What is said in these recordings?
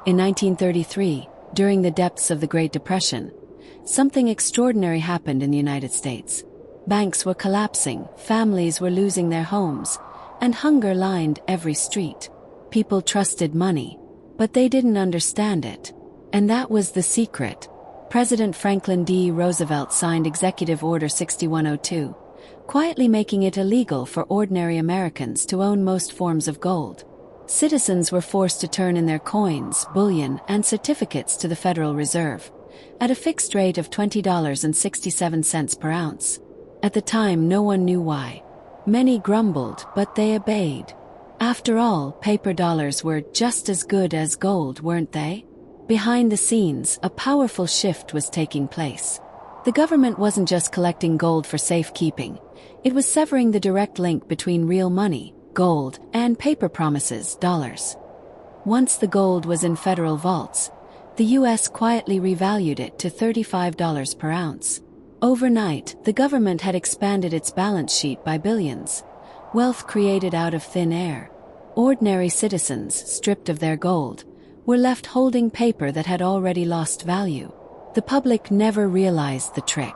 In 1933, during the depths of the Great Depression, something extraordinary happened in the United States. Banks were collapsing, families were losing their homes, and hunger lined every street. People trusted money, but they didn't understand it. And that was the secret. President Franklin D. Roosevelt signed Executive Order 6102, quietly making it illegal for ordinary Americans to own most forms of gold. Citizens were forced to turn in their coins, bullion, and certificates to the Federal Reserve, at a fixed rate of $20.67 per ounce. At the time, no one knew why. Many grumbled, but they obeyed. After all, paper dollars were just as good as gold, weren't they? Behind the scenes, a powerful shift was taking place. The government wasn't just collecting gold for safekeeping. It was severing the direct link between real money, gold, and paper promises, dollars. Once the gold was in federal vaults, the U.S. quietly revalued it to $35 per ounce. Overnight, the government had expanded its balance sheet by billions. Wealth created out of thin air. Ordinary citizens, stripped of their gold, were left holding paper that had already lost value. The public never realized the trick.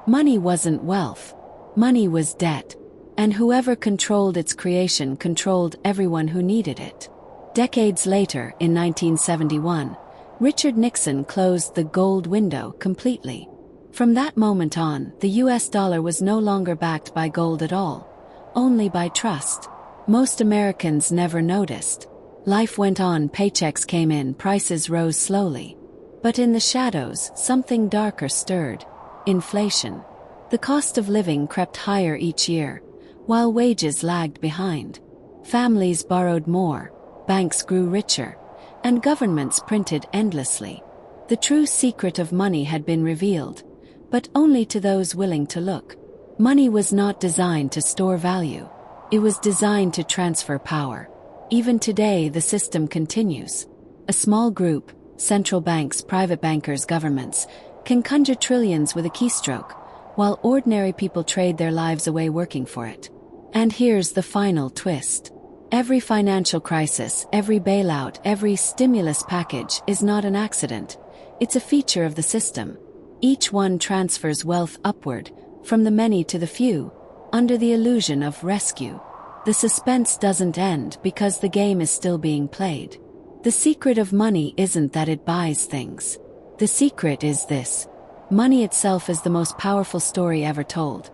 Money wasn't wealth. Money was debt. And whoever controlled its creation controlled everyone who needed it. Decades later, in 1971, Richard Nixon closed the gold window completely. From that moment on, the US dollar was no longer backed by gold at all, only by trust. Most Americans never noticed. Life went on, paychecks came in, prices rose slowly. But in the shadows, something darker stirred: inflation. The cost of living crept higher each year, while wages lagged behind. Families borrowed more, banks grew richer, and governments printed endlessly. The true secret of money had been revealed, but only to those willing to look. Money was not designed to store value. It was designed to transfer power. Even today, the system continues. A small group, central banks, private bankers, governments, can conjure trillions with a keystroke, while ordinary people trade their lives away working for it. And here's the final twist. Every financial crisis, every bailout, every stimulus package is not an accident. It's a feature of the system. Each one transfers wealth upward, from the many to the few, under the illusion of rescue. The suspense doesn't end because the game is still being played. The secret of money isn't that it buys things. The secret is this: money itself is the most powerful story ever told.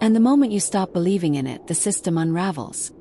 And the moment you stop believing in it, the system unravels.